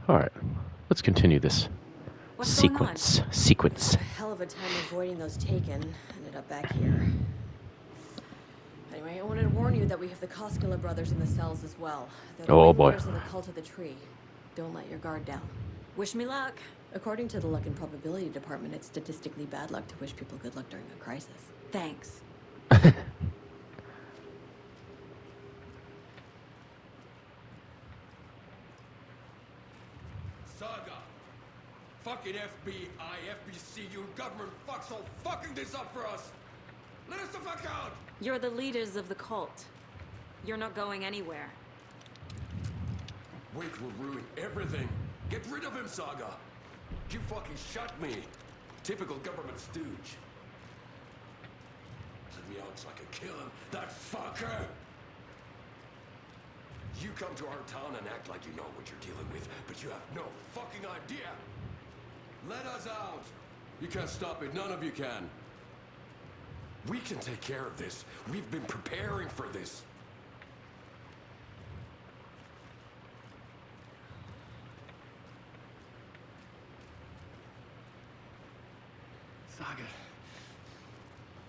Alright, let's continue this What's going on? sequence. A hell of a time avoiding those taken. Ended up back here. Anyway, I wanted to warn you that we have the Koskela brothers in the cells as well. They're the Oh boy. ringleaders of the Cult of the Tree. Don't let your guard down. Wish me luck. According to the Luck and Probability Department, it's statistically bad luck to wish people good luck during a crisis. Thanks. Saga! Fucking FBI, FBC, you government fucks all fucking this up for us! Let us the fuck out! You're the leaders of the cult. You're not going anywhere. Wake will ruin everything. Get rid of him, Saga! You fucking shot me! Typical government stooge. Let me out so I can kill him, that fucker! You come to our town and act like you know what you're dealing with, but you have no fucking idea! Let us out! You can't stop it, none of you can. We can take care of this. We've been preparing for this. Saga,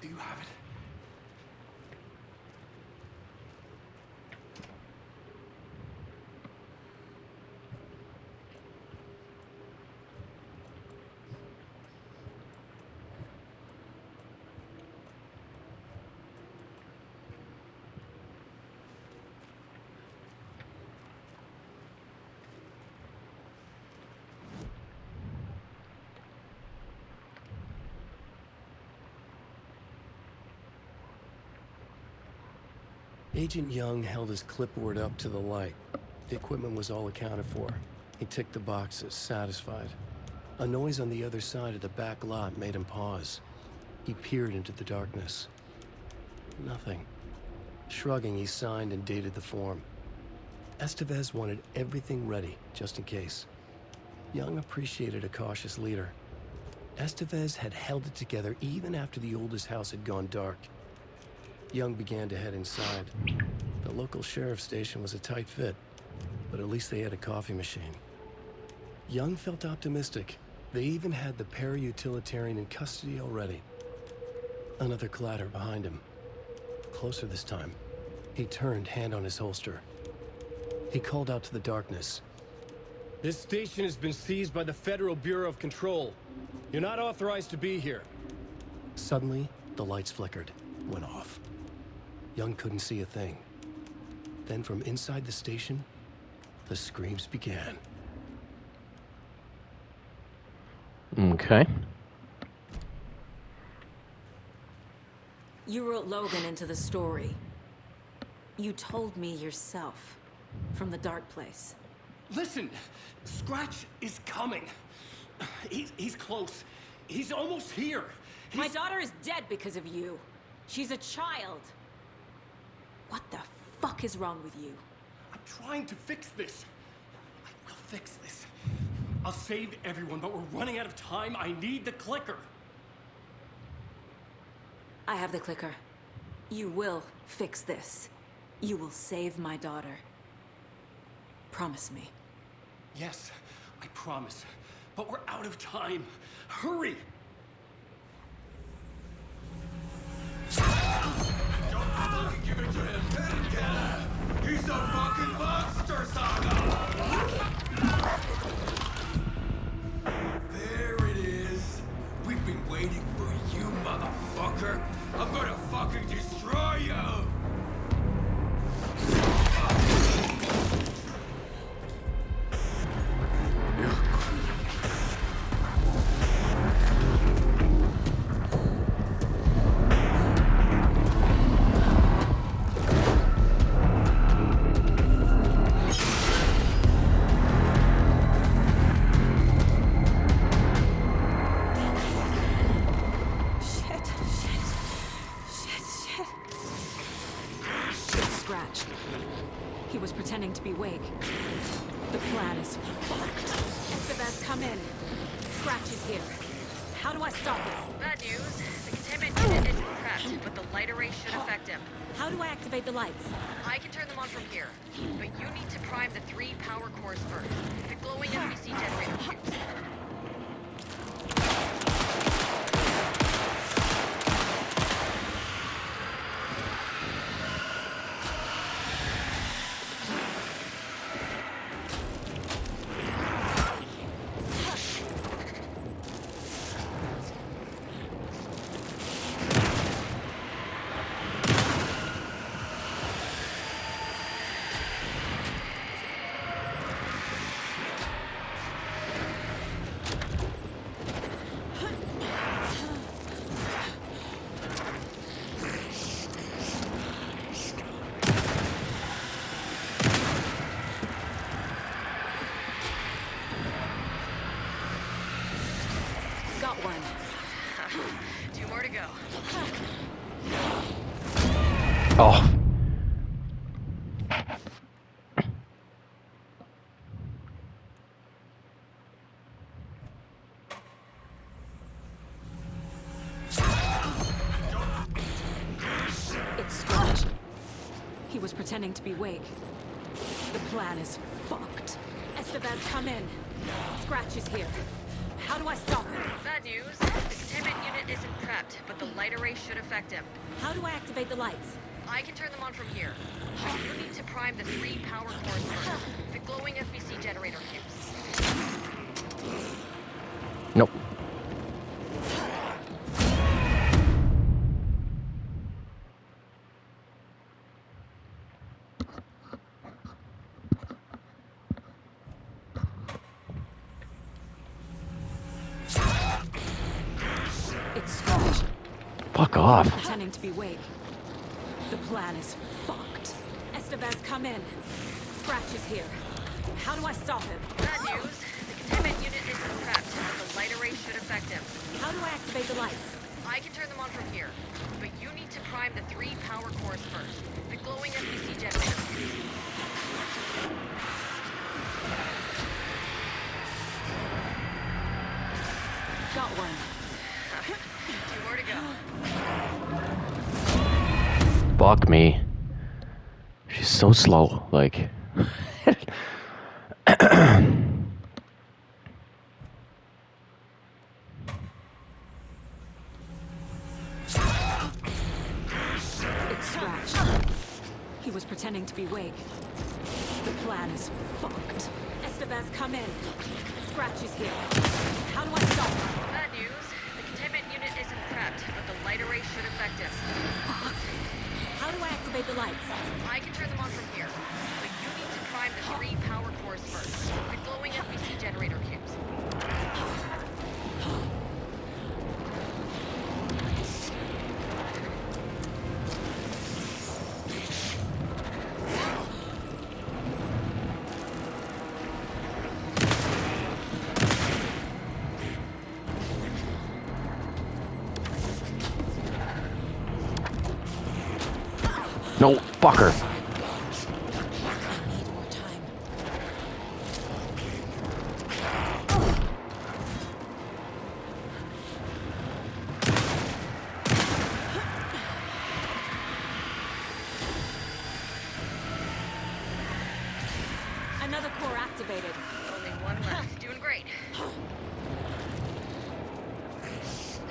do you have it? Agent Young held his clipboard up to the light. The equipment was all accounted for. He ticked the boxes, satisfied. A noise on the other side of the back lot made him pause. He peered into the darkness. Nothing. Shrugging, he signed and dated the form. Estevez wanted everything ready, just in case. Young appreciated a cautious leader. Estevez had held it together even after the oldest house had gone dark. Young began to head inside. The local sheriff's station was a tight fit, but at least they had a coffee machine. Young felt optimistic. They even had the para-utilitarian in custody already. Another clatter behind him. Closer this time. He turned, hand on his holster. He called out to the darkness. This station has been seized by the Federal Bureau of Control. You're not authorized to be here. Suddenly, the lights flickered, went off. Young couldn't see a thing. Then from inside the station, the screams began. Okay. You wrote Logan into the story. You told me yourself. From the dark place. Listen, Scratch is coming. He's close. He's almost here. My daughter is dead because of you. She's a child. What the fuck is wrong with you? I'm trying to fix this. I will fix this. I'll save everyone, but we're running out of time. I need the clicker. I have the clicker. You will fix this. You will save my daughter. Promise me. Yes, I promise. But we're out of time. Hurry! Don't fucking give it to him! Get him! He's a fucking monster, Saga! There it is! We've been waiting for you, motherfucker! I'm gonna fucking destroy you! Scratch. He was pretending to be Wake. The plan is fucked. Estevez, come in. Scratch is here. How do I stop him? Bad news. The containment unit isn't prepped, but the light array should affect him. How do I activate the lights? I can turn them on from here, but you need to prime the 3 power cores first. The glowing is one. Two more to go. Oh. It's Scratch. He was pretending to be Wake. The plan is fucked. Estevez, come in. Scratch is here. How do I stop him? Bad news. The containment unit isn't prepped, but the light array should affect him. How do I activate the lights? I can turn them on from here. But you need to prime the 3 power cores first. The glowing FBC generator cubes. Nope. It's Scratch. Fuck off. Pretending to be Wake. The plan is fucked. Estevez, come in. Scratch is here. How do I stop him? Bad news. The containment unit isn't prepped, but the light array should affect him. How do I activate the lights? I can turn them on from here. But you need to prime the 3 power cores first. The glowing FBC generator cubes. Got one. 2 more to go. Fuck me. She's so slow. Like. It's Scratch. He was pretending to be Wake. The plan is fucked. Estevez, come in. Scratch is here. How do I stop him? Bad news. The containment unit isn't prepped, but the light array should affect him. How do I activate the lights? I can turn them on from here. But you need to prime the 3 power cores first. The glowing FBC generator cubes. No, fucker. I need more time. Another core activated. Only one left. Doing great.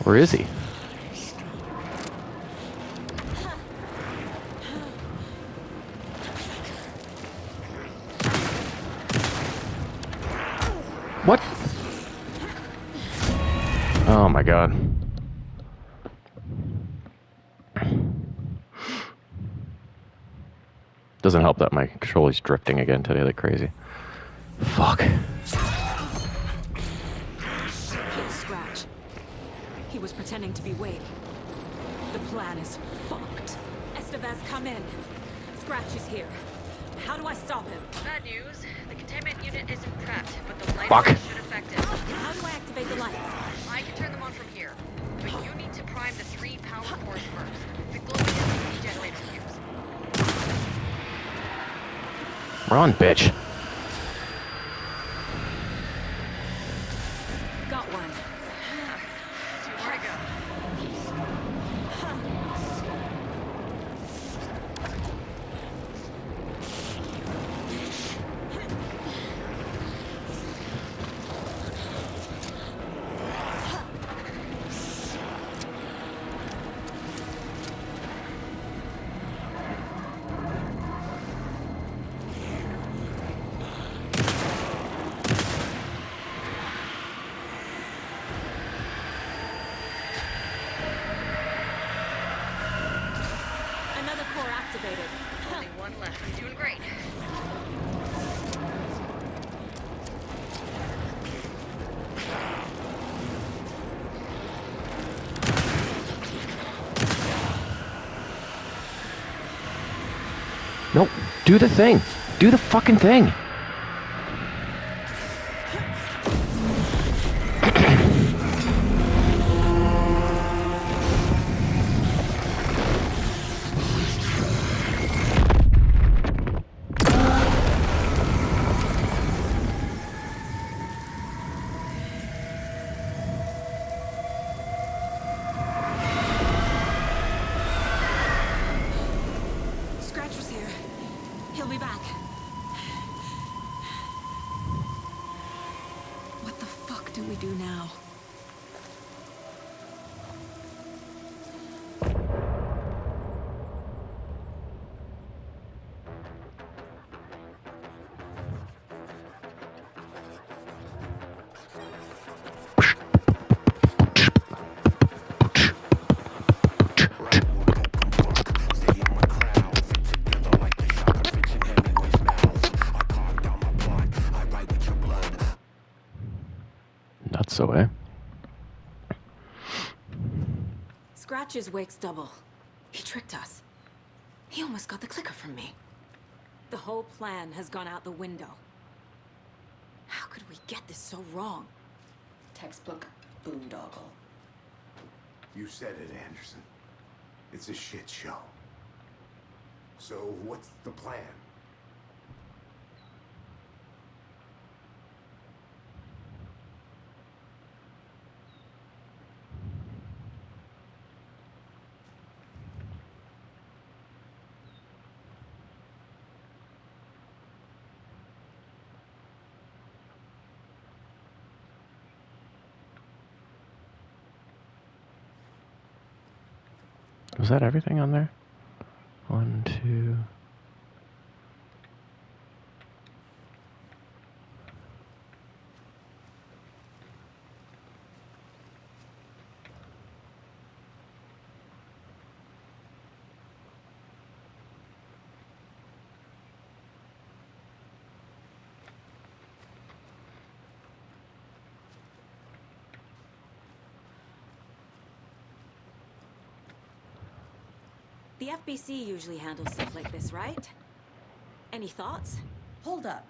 Where is he? What? Oh my god. Doesn't help that my controller's drifting again today like crazy. Fuck. It's Scratch. He was pretending to be Wake. The plan is fucked. Estevez, come in. Scratch is here. How do I stop him? Bad news. The containment unit isn't prepped, but the light Fuck. array should affect him. How do I activate the lights? I can turn them on from here. But you need to prime the 3 power cores first. The glowing FBC generator cubes. Run, bitch. Got one. 2 more to go. Another core activated. Only one left. Doing great. Nope. Do the thing. Do the fucking thing. the fuck do we do now? Nuts away. Scratch's wake's double. He tricked us. He almost got the clicker from me. The whole plan has gone out the window. How could we get this so wrong? Textbook boondoggle. You said it, Anderson. It's a shit show. So what's the plan? Was that everything on there? 1, 2. The FBC usually handles stuff like this, right? Any thoughts? Hold up.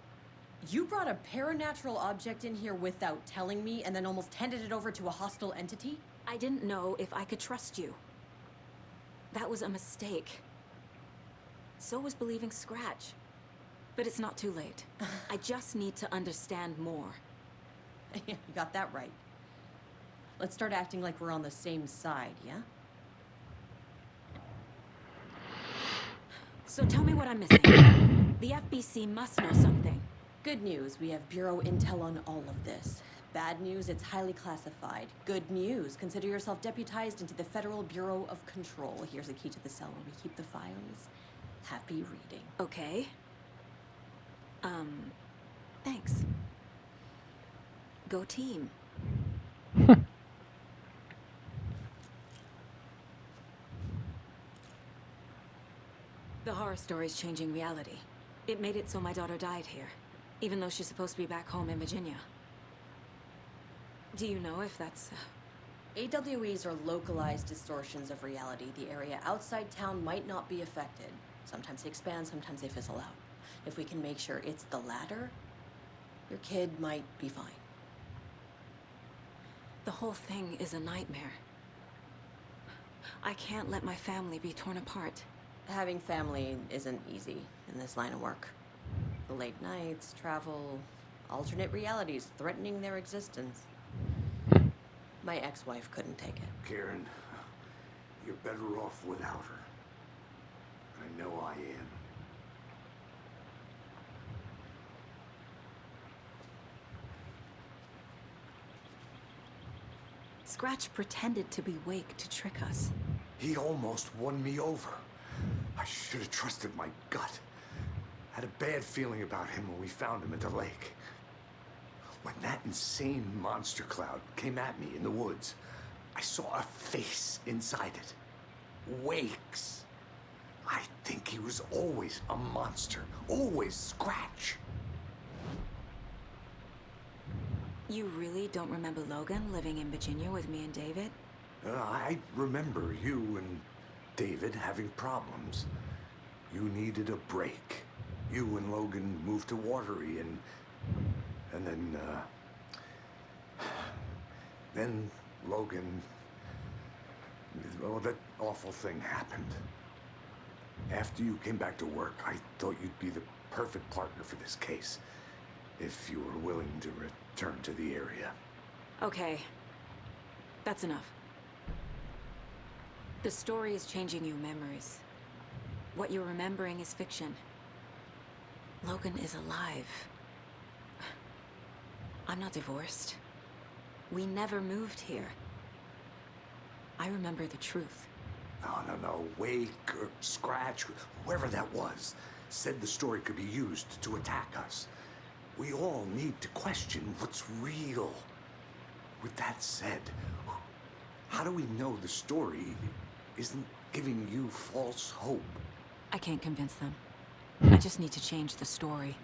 You brought a paranatural object in here without telling me and then almost handed it over to a hostile entity? I didn't know if I could trust you. That was a mistake. So was believing Scratch. But it's not too late. I just need to understand more. You got that right. Let's start acting like we're on the same side, yeah? So tell me what I'm missing. The FBC must know something. Good news, we have Bureau intel on all of this. Bad news, it's highly classified. Good news, consider yourself deputized into the Federal Bureau of Control. Here's a key to the cell where we keep the files. Happy reading. Okay. Thanks. Go team. The horror story's changing reality. It made it so my daughter died here, even though she's supposed to be back home in Virginia. Do you know if that's... AWEs are localized distortions of reality. The area outside town might not be affected. Sometimes they expand, sometimes they fizzle out. If we can make sure it's the latter, your kid might be fine. The whole thing is a nightmare. I can't let my family be torn apart. Having family isn't easy in this line of work. The late nights, travel, alternate realities threatening their existence. My ex-wife couldn't take it. Karen, you're better off without her. I know I am. Scratch pretended to be Wake to trick us. He almost won me over. I should have trusted my gut. Had a bad feeling about him when we found him at the lake. When that insane monster cloud came at me in the woods, I saw a face inside it. Wake's. I think he was always a monster. Always Scratch. You really don't remember Logan living in Virginia with me and David? I remember you and David having problems. You needed a break. You and Logan moved to Watery and then Logan, well, that awful thing happened. After you came back to work, I thought you'd be the perfect partner for this case, if you were willing to return to the area. Okay. That's enough. The story is changing your memories. What you're remembering is fiction. Logan is alive. I'm not divorced. We never moved here. I remember the truth. No. Wake or Scratch, whoever that was, said the story could be used to attack us. We all need to question what's real. With that said, how do we know the story isn't giving you false hope? I can't convince them. I just need to change the story.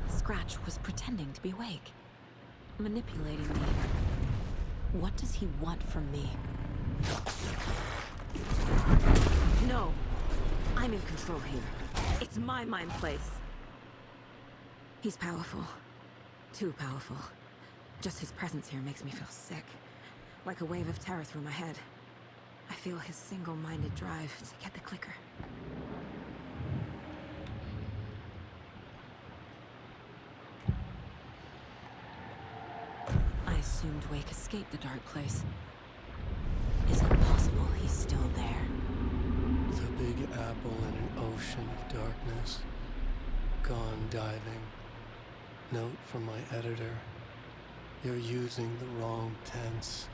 Scratch was pretending to be awake, manipulating me. What does he want from me? No! I'm in control here. It's my mind place. He's powerful. Too powerful. Just his presence here makes me feel sick. Like a wave of terror through my head. I feel his single-minded drive to get the clicker. I assumed Wake escaped the dark place. Is it possible he's still there? The Big Apple in an ocean of darkness. Gone diving. Note from my editor. You're using the wrong tense.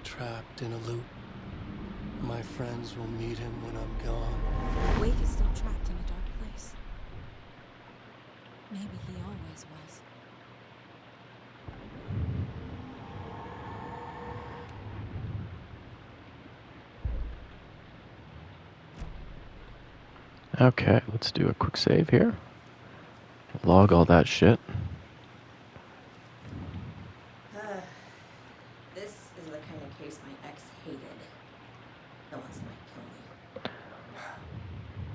Trapped in a loop. My friends will meet him when I'm gone. Wake is still trapped in a dark place. Maybe he always was. Okay, let's do a quick save here. Log all that shit. This is the kind of case my ex hated. The ones that might kill me.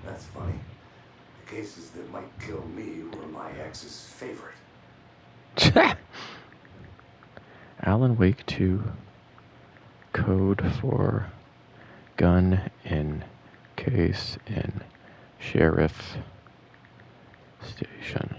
That's funny. The cases that might kill me were my ex's favorite. Alan Wake 2 code for gun in case in sheriff station.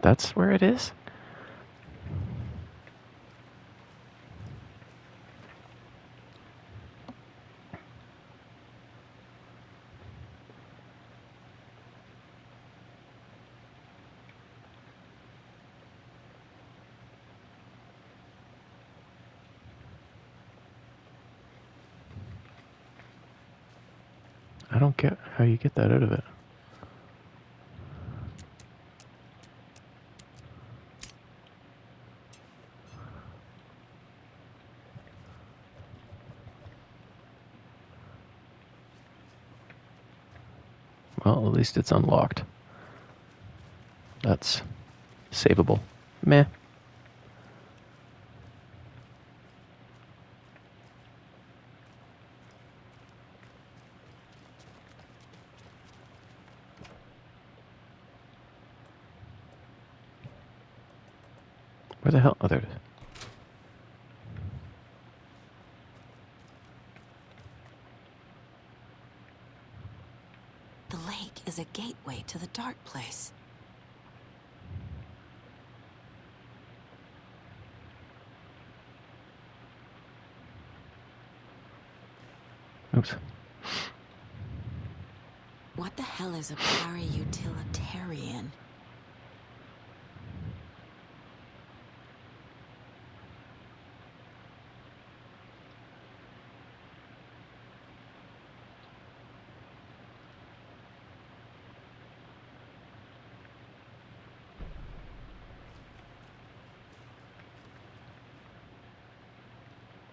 That's where it is? I don't get how you get that out of it. Well, at least it's unlocked. That's savable. Meh. Where the hell? Oh, there it is. The lake is a gateway to the dark place. Oops. What the hell is a para-utilitarian?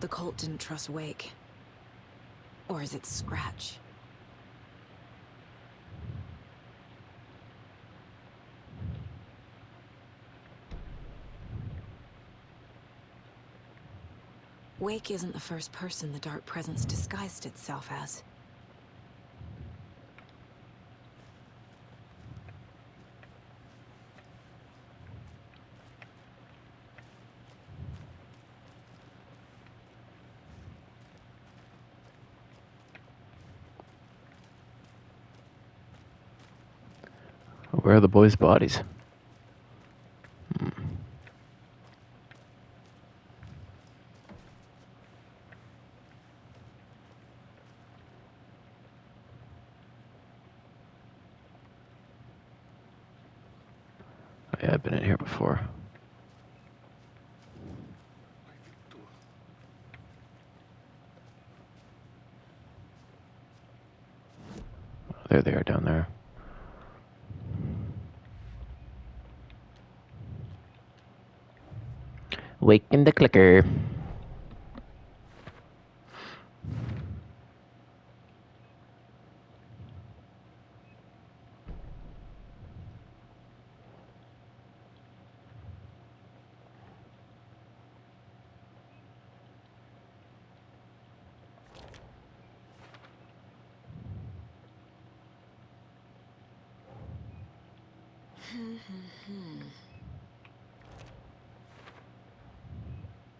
The cult didn't trust Wake. Or is it Scratch? Wake isn't the first person the Dark Presence disguised itself as. Where are the boys' bodies? Oh, yeah, I've been in here before. Oh, there they are down there. Waking the clicker.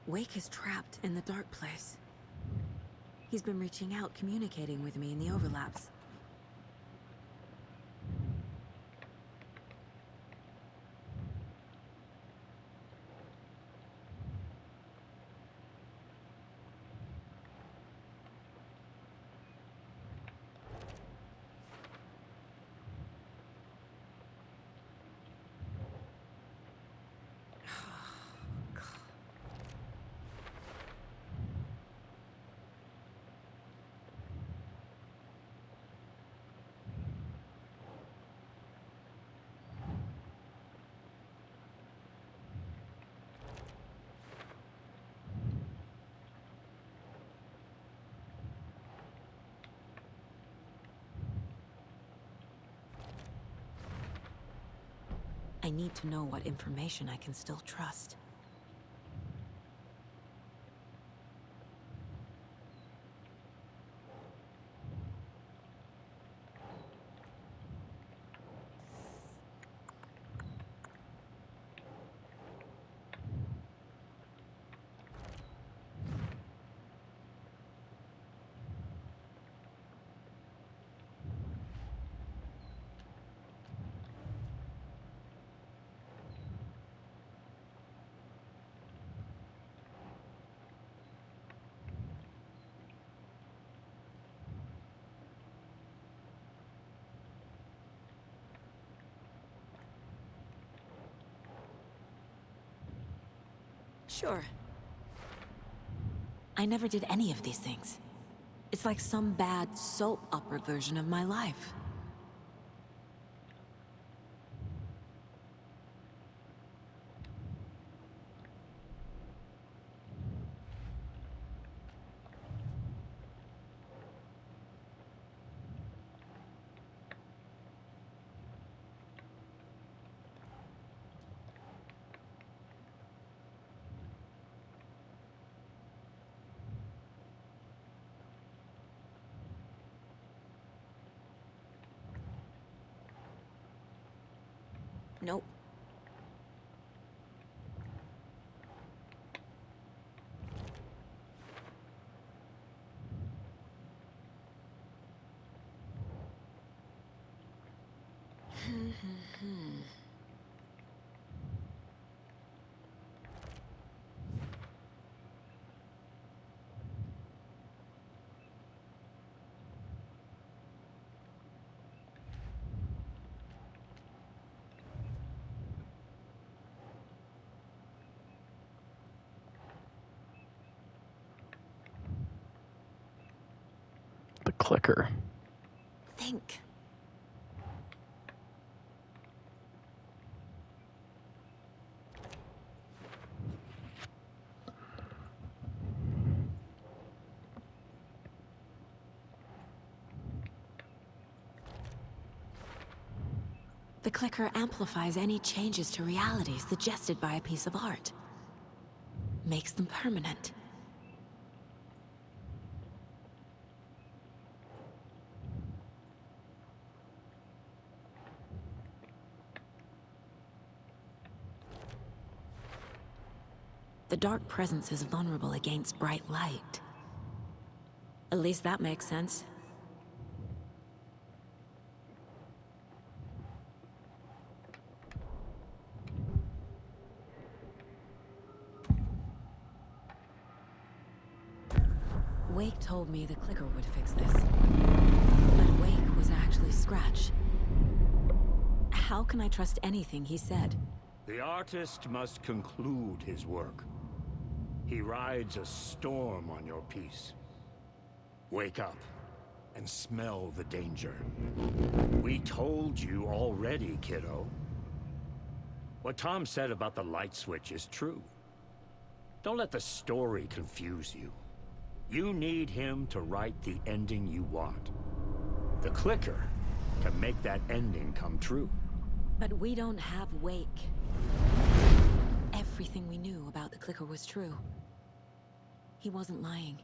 Wake is trapped in the dark place. He's been reaching out, communicating with me in the overlaps. I need to know what information I can still trust. Sure. I never did any of these things. It's like some bad soap opera version of my life. Nope. The clicker. Think. The clicker amplifies any changes to reality suggested by a piece of art. Makes them permanent. The dark presence is vulnerable against bright light. At least that makes sense. Wake told me the clicker would fix this. But Wake was actually Scratch. How can I trust anything he said? The artist must conclude his work. He rides a storm on your piece. Wake up and smell the danger. We told you already, kiddo. What Tom said about the light switch is true. Don't let the story confuse you. You need him to write the ending you want. The clicker can make that ending come true. But we don't have Wake. Everything we knew about the clicker was true. He wasn't lying.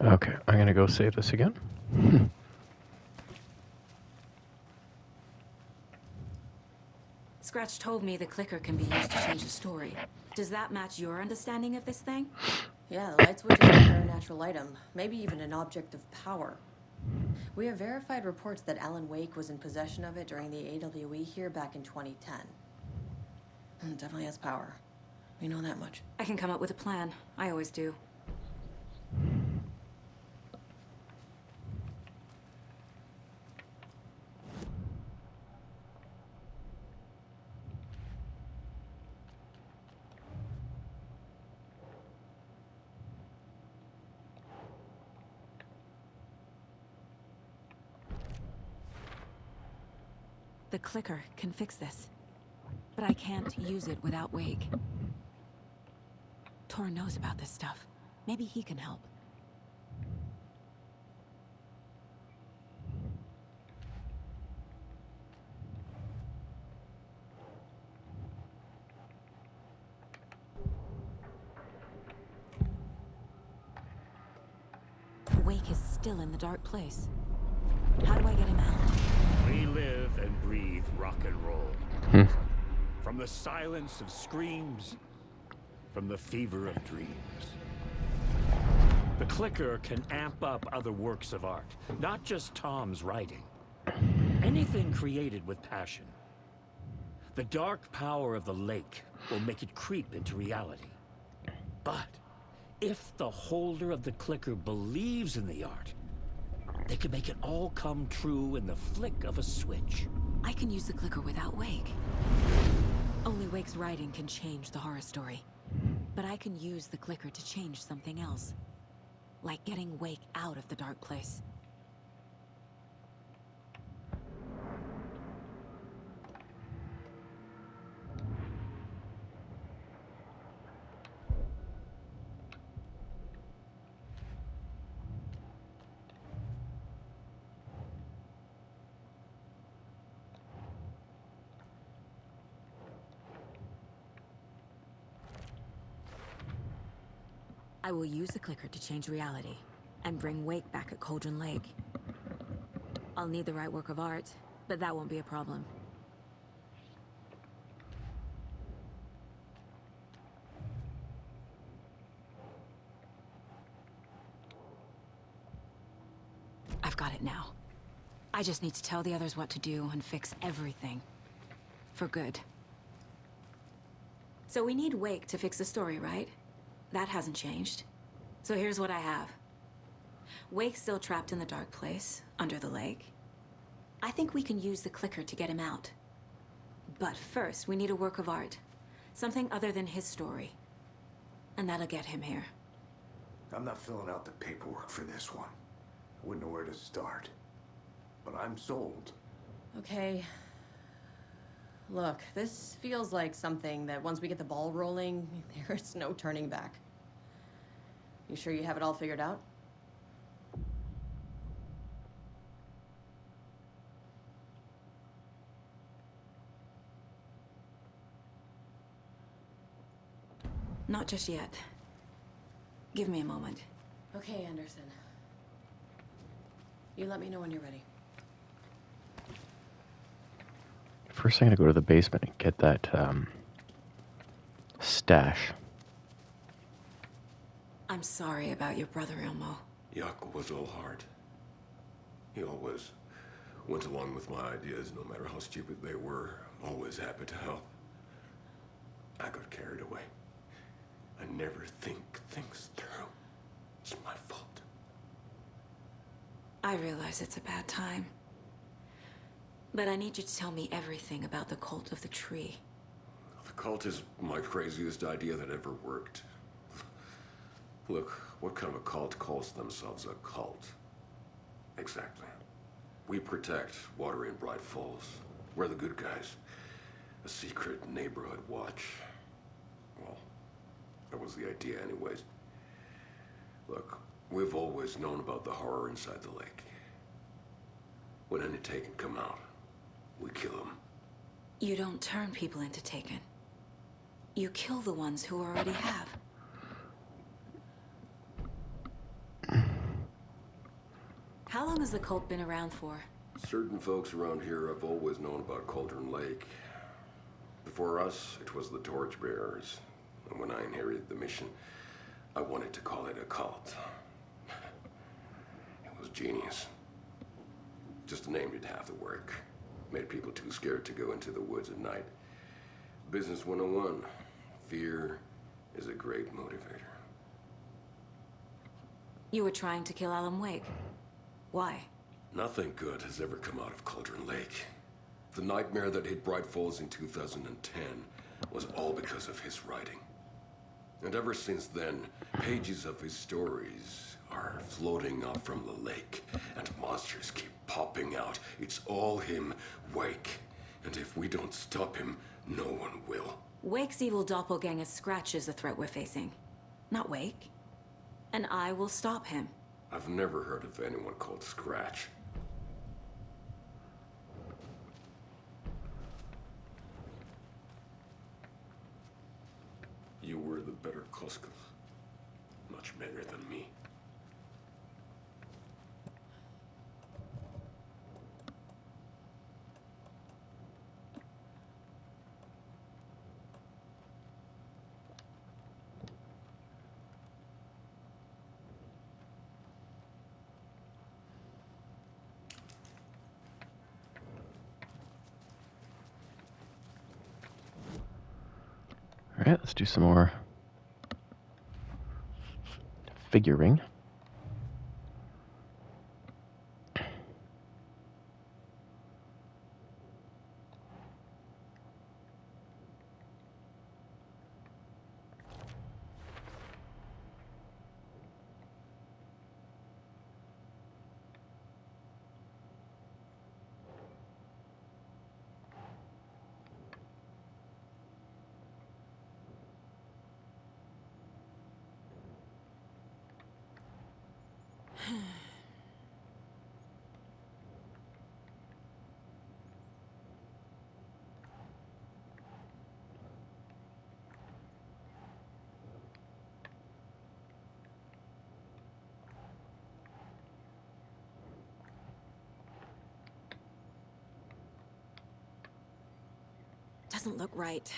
Okay, I'm gonna go save this again. Scratch told me the clicker can be used to change the story. Does that match your understanding of this thing? Yeah, the light switch is a paranatural item, maybe even an object of power. We have verified reports that Alan Wake was in possession of it during the AWE here back in 2010. It definitely has power. We know that much. I can come up with a plan. I always do. The clicker can fix this. But I can't use it without Wake. Tor knows about this stuff. Maybe he can help. Wake is still in the dark place. How do I get him out? We live and breathe rock and roll. From the silence of screams, from the fever of dreams. The clicker can amp up other works of art, not just Tom's writing. Anything created with passion. The dark power of the lake will make it creep into reality. But if the holder of the clicker believes in the art, they can make it all come true in the flick of a switch. I can use the clicker without Wake. Only Wake's writing can change the horror story. But I can use the clicker to change something else. Like getting Wake out of the dark place. I will use the clicker to change reality, and bring Wake back at Cauldron Lake. I'll need the right work of art, but that won't be a problem. I've got it now. I just need to tell the others what to do and fix everything. For good. So we need Wake to fix the story, right? That hasn't changed. So here's what I have. Wake's still trapped in the dark place, under the lake. I think we can use the clicker to get him out. But first, we need a work of art. Something other than his story. And that'll get him here. I'm not filling out the paperwork for this one. I wouldn't know where to start. But I'm sold. Okay. Look, this feels like something that once we get the ball rolling, there's no turning back. You sure you have it all figured out? Not just yet. Give me a moment. Okay, Anderson. You let me know when you're ready. First, I'm gonna go to the basement and get that stash. I'm sorry about your brother, Ilmo. Yaakov was all heart. He always went along with my ideas, no matter how stupid they were. Always happy to help. I got carried away. I never think things through. It's my fault. I realize it's a bad time. But I need you to tell me everything about the Cult of the Tree. The cult is my craziest idea that ever worked. Look, what kind of a cult calls themselves a cult? Exactly. We protect Water in Bright Falls. We're the good guys. A secret neighborhood watch. Well, that was the idea anyways. Look, we've always known about the horror inside the lake. When any Taken come out, we kill them. You don't turn people into Taken. You kill the ones who already have. How long has the cult been around for? Certain folks around here have always known about Cauldron Lake. Before us, it was the Torchbearers. And when I inherited the mission, I wanted to call it a cult. It was genius. Just a name did half the work. Made people too scared to go into the woods at night. Business 101. Fear is a great motivator. You were trying to kill Alan Wake. Why? Nothing good has ever come out of Cauldron Lake. The nightmare that hit Bright Falls in 2010 was all because of his writing. And ever since then, pages of his stories are floating up from the lake, and monsters keep popping out. It's all him, Wake. And if we don't stop him, no one will. Wake's evil doppelganger Scratch is the threat we're facing. Not Wake. And I will stop him. I've never heard of anyone called Scratch. You were the better Koskov. Much better than me. All right, let's do some more figuring. Doesn't look right.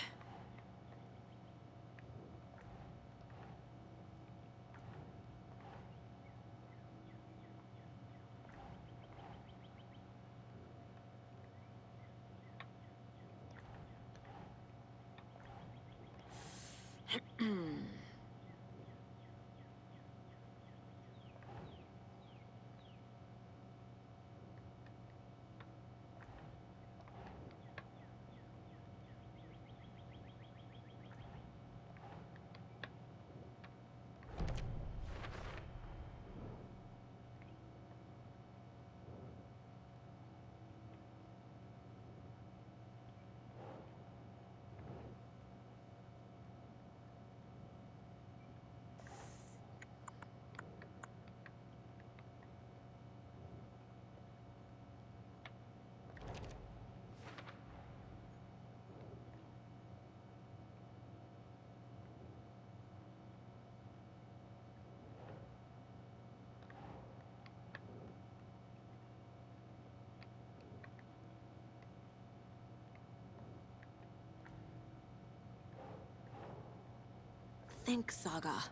think, Saga?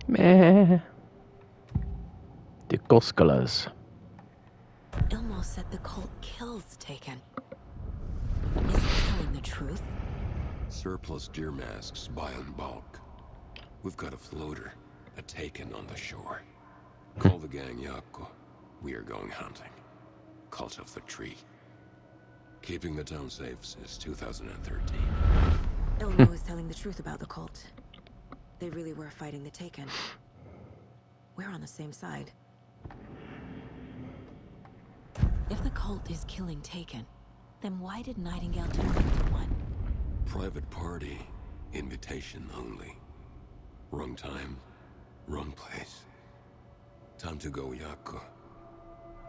Meh. The Goskulas. Ilmo said the cult kills Taken. Is he telling the truth? Surplus deer masks buy in bulk. We've got a floater, a Taken on the shore. Call the gang Yako. We are going hunting. Cult of the Tree. Keeping the town safe since 2013. Ilmo is telling the truth about the cult. They really were fighting the Taken. We're on the same side. If the cult is killing Taken, then why did Nightingale turn into one? Private party. Invitation only. Wrong time. Wrong place. Time to go, Yako.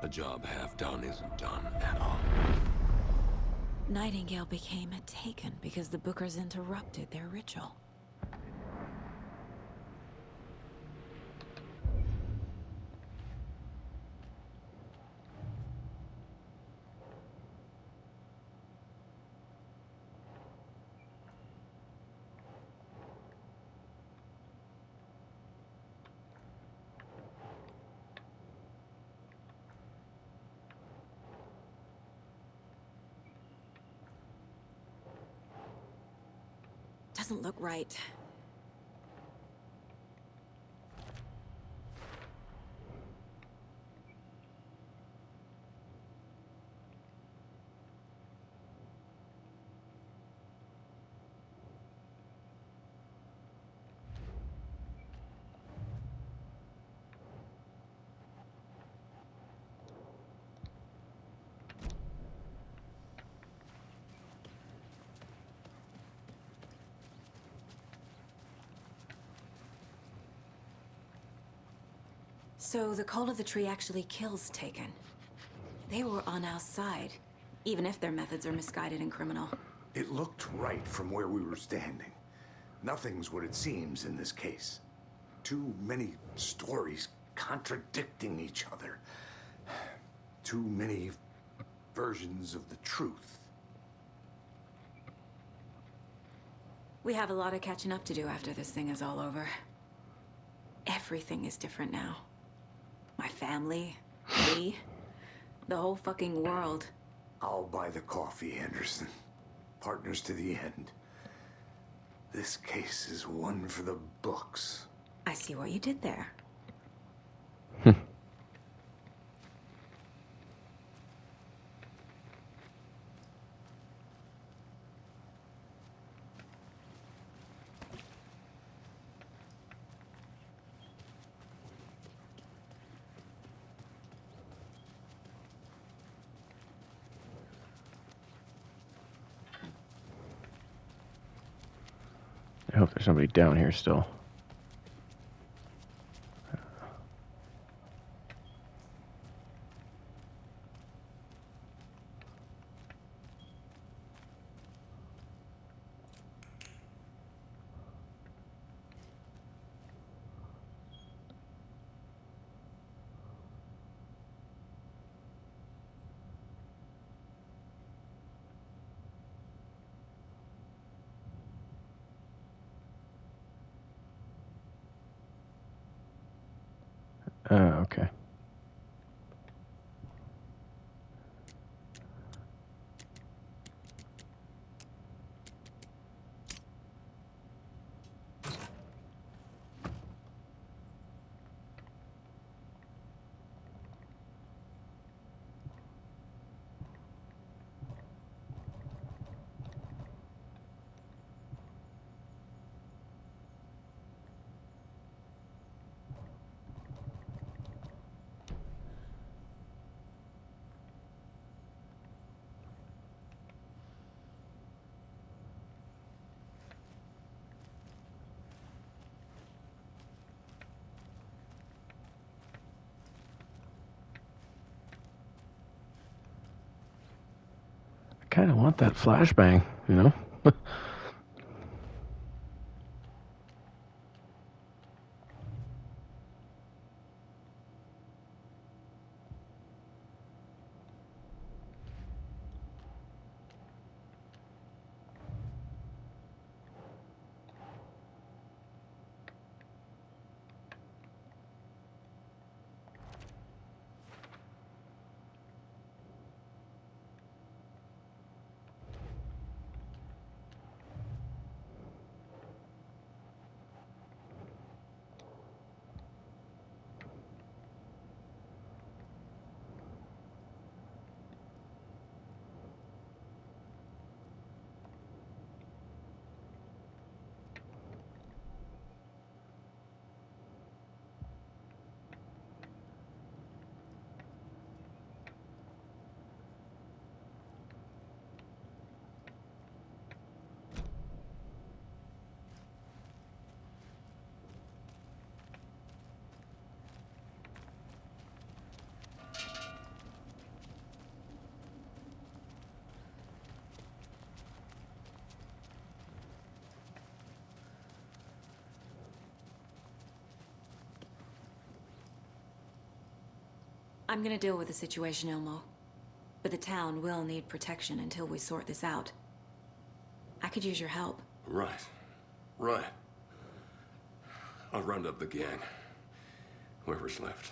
A job half done isn't done at all. Nightingale became a Taken because the Bookers interrupted their ritual. Doesn't look right. So the Cult of the Tree actually kills Taken. They were on our side, even if their methods are misguided and criminal. It looked right from where we were standing. Nothing's what it seems in this case. Too many stories contradicting each other. Too many versions of the truth. We have a lot of catching up to do after this thing is all over. Everything is different now. My family, me, the whole fucking world. I'll buy the coffee, Anderson. Partners to the end. This case is one for the books. I see what you did there. I hope there's somebody down here still. Okay. kind of want that flashbang, you know? I'm gonna deal with the situation, Ilmo. But the town will need protection until we sort this out. I could use your help. Right. Right. I'll round up the gang. Whoever's left.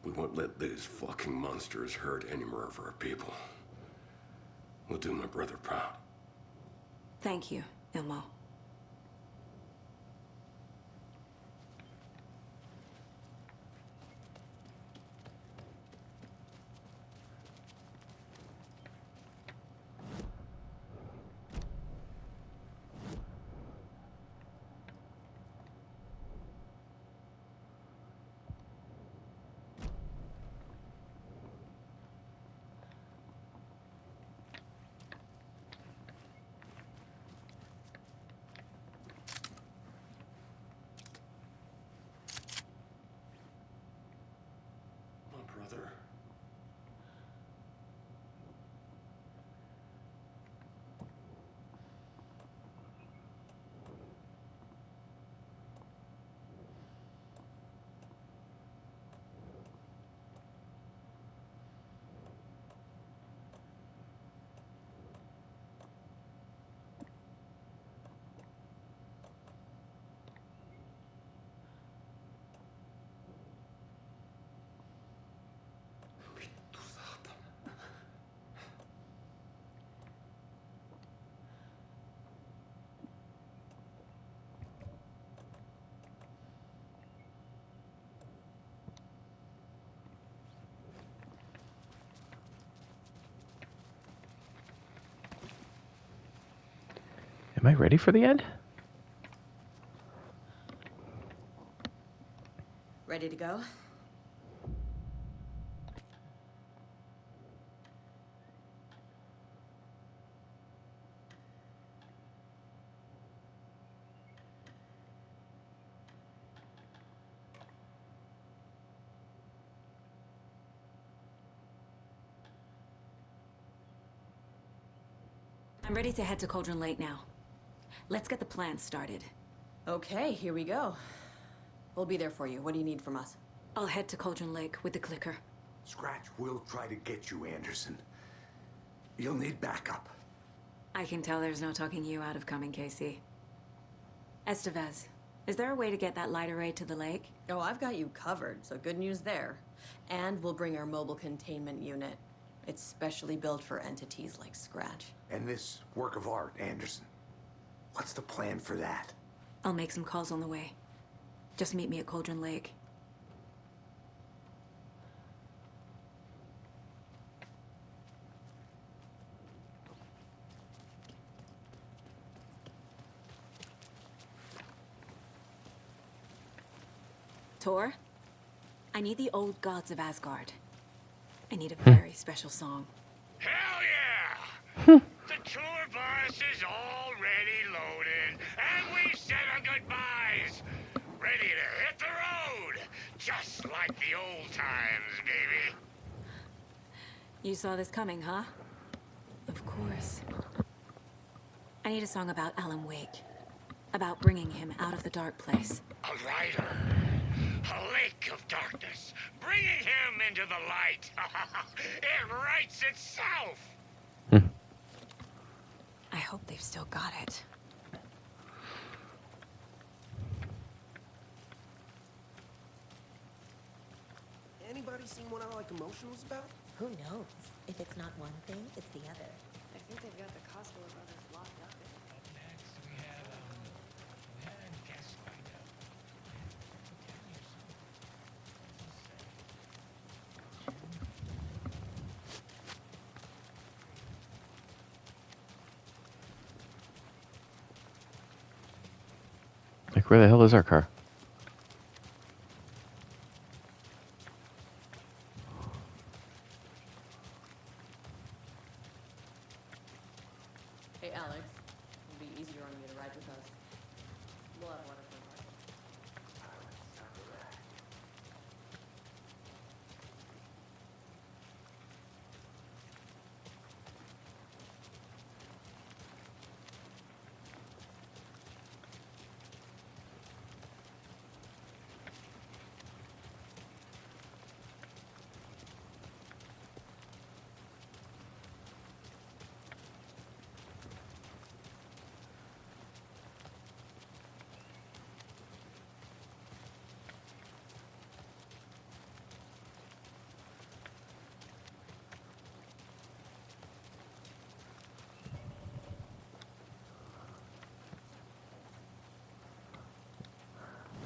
We won't let these fucking monsters hurt any more of our people. We'll do my brother proud. Thank you, Ilmo. My brother. Am I ready for the end? Ready to go? I'm ready to head to Cauldron Lake now. Let's get the plan started. Okay, here we go. We'll be there for you. What do you need from us? I'll head to Cauldron Lake with the clicker. Scratch will try to get you, Anderson. You'll need backup. I can tell there's no talking you out of coming, Casey. Estevez, is there a way to get that light array to the lake? Oh, I've got you covered, so good news there. And we'll bring our mobile containment unit. It's specially built for entities like Scratch. And this work of art, Anderson. What's the plan for that? I'll make some calls on the way. Just meet me at Cauldron Lake. Tor, I need the old gods of Asgard. I need a very special song. Hell yeah! The tour bus is already loaded, and we said our goodbyes. Ready to hit the road, just like the old times, baby. You saw this coming, huh? The course. I need a song about Alan Wake. About bringing him out of the dark place. A rider. A lake of darkness. Bringing him into the light. It writes itself. I hope they've still got it. Anybody seen what I like emotionals about? Who knows? If it's not one thing, it's the other. I think they've got the Costco brothers locked up. Up next, we had guest lineup. 10 years Like, where the hell is our car? Hey, Alex. It'll be easier on you to ride with us. We'll have water for the party.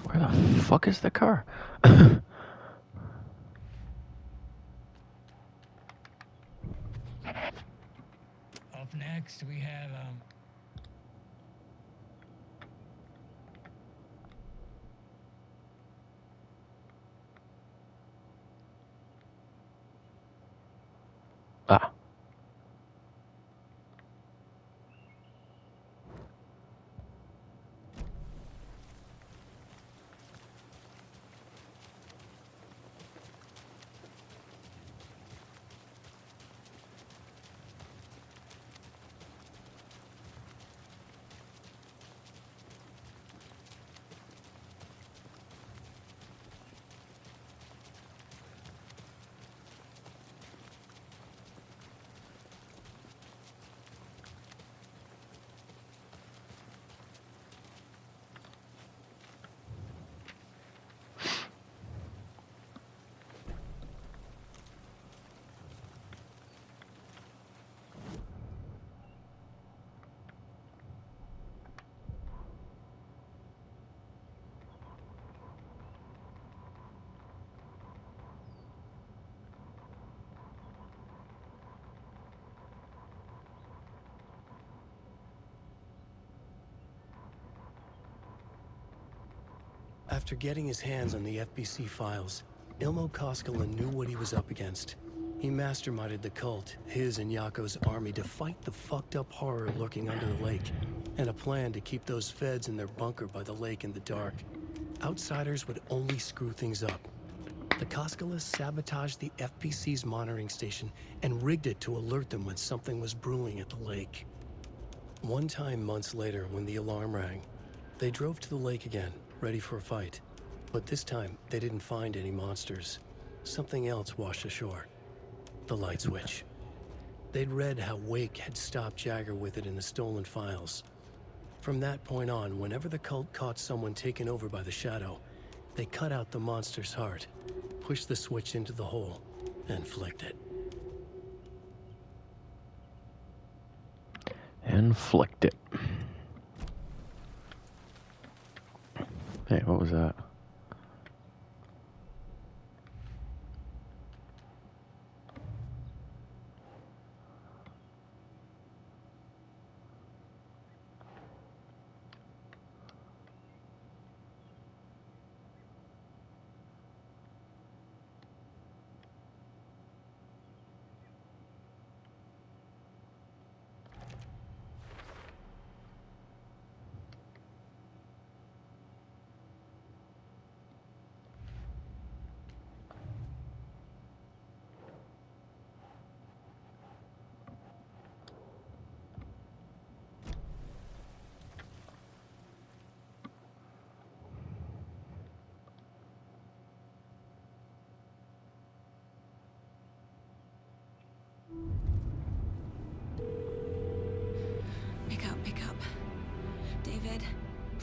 Where the fuck is the car? Up next, we have Ah. After getting his hands on the FBC files, Ilmo Koskela knew what he was up against. He masterminded the cult, his and Yako's army, to fight the fucked up horror lurking under the lake, and a plan to keep those feds in their bunker by the lake in the dark. Outsiders would only screw things up. The Koskelas sabotaged the FBC's monitoring station and rigged it to alert them when something was brewing at the lake. One time months later, when the alarm rang, they drove to the lake again, ready for a fight. But this time, they didn't find any monsters. Something else washed ashore. The light switch. They'd read how Wake had stopped Jagger with it in the stolen files. From that point on, whenever the cult caught someone taken over by the Shadow, they cut out the monster's heart, pushed the switch into the hole, and flicked it. And flicked it. Hey, what was that?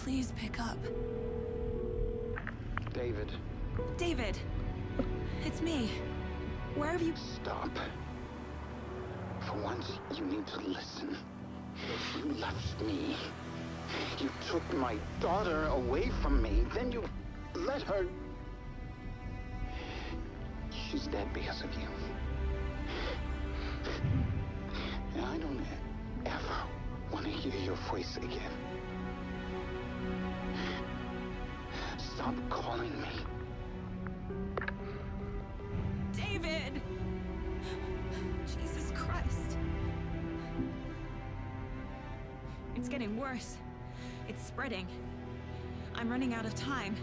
Please pick up. David. David! It's me. Where have you... Stop. For once, you need to listen. You left me. You took my daughter away from me. Then you let her... She's dead because of you. And I don't ever want to hear your voice again. Stop calling me. David! Jesus Christ. It's getting worse. It's spreading. I'm running out of time.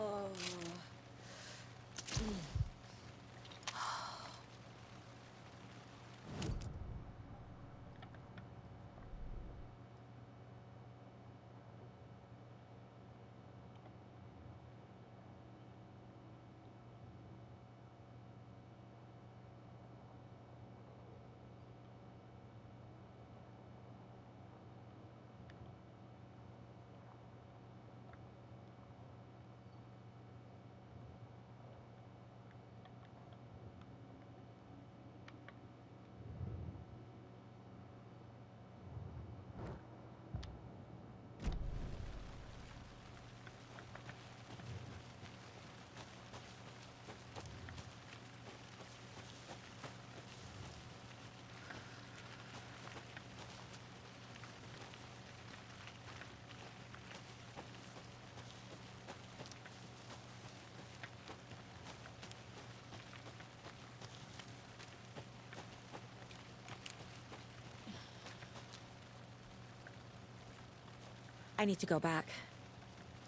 Oh. I need to go back.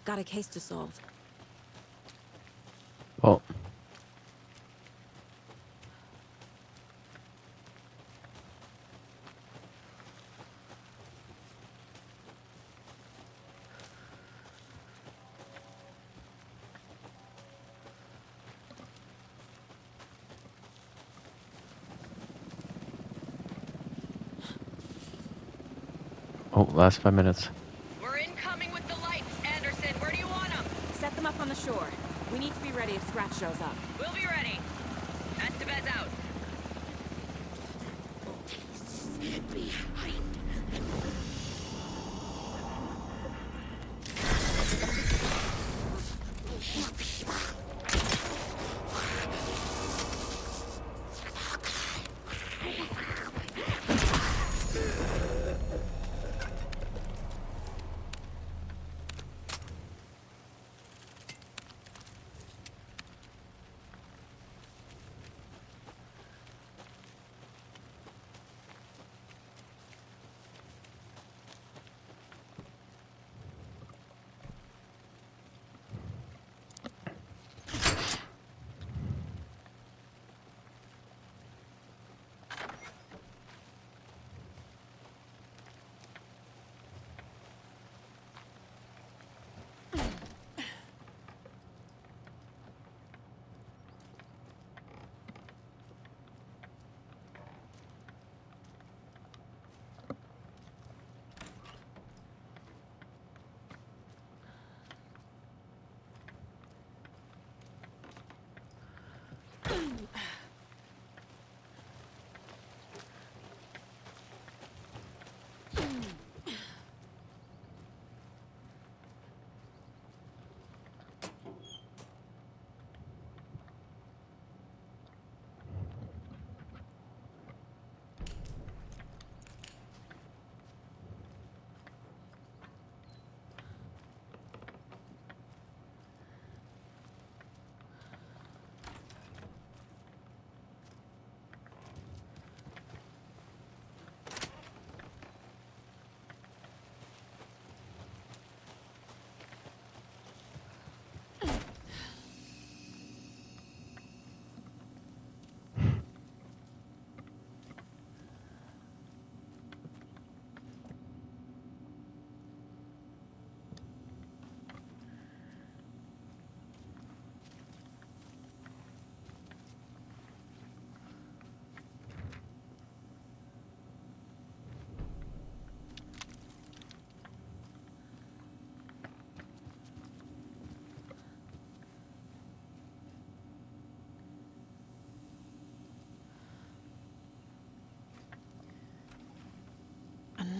Got a case to solve. Well, oh, last 5 minutes. We're incoming with the lights, Anderson. Where do you want them? Set them up on the shore. We need to be ready if Scratch shows up. We'll be ready. Estevez out.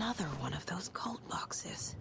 Another one of those cult boxes.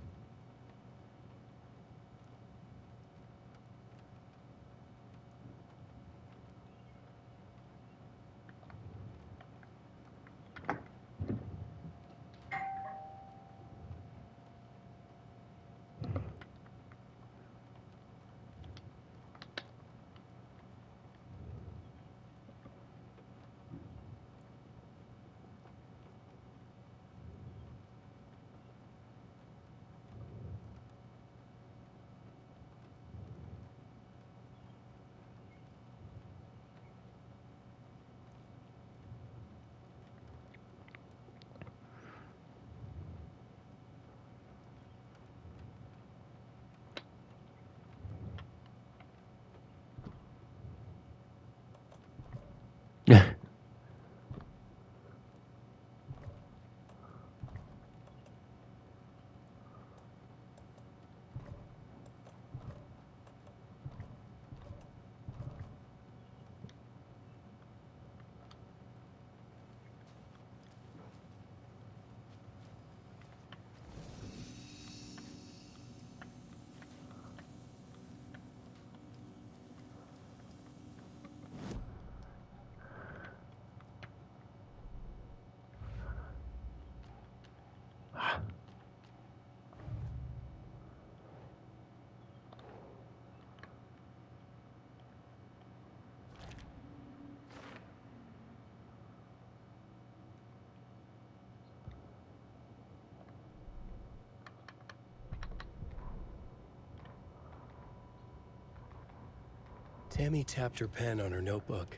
Tammy tapped her pen on her notebook.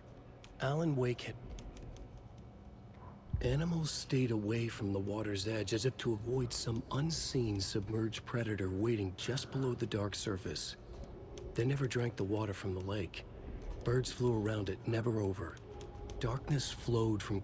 Alan Wake had... Animals stayed away from the water's edge as if to avoid some unseen submerged predator waiting just below the dark surface. They never drank the water from the lake. Birds flew around it, never over. Darkness flowed from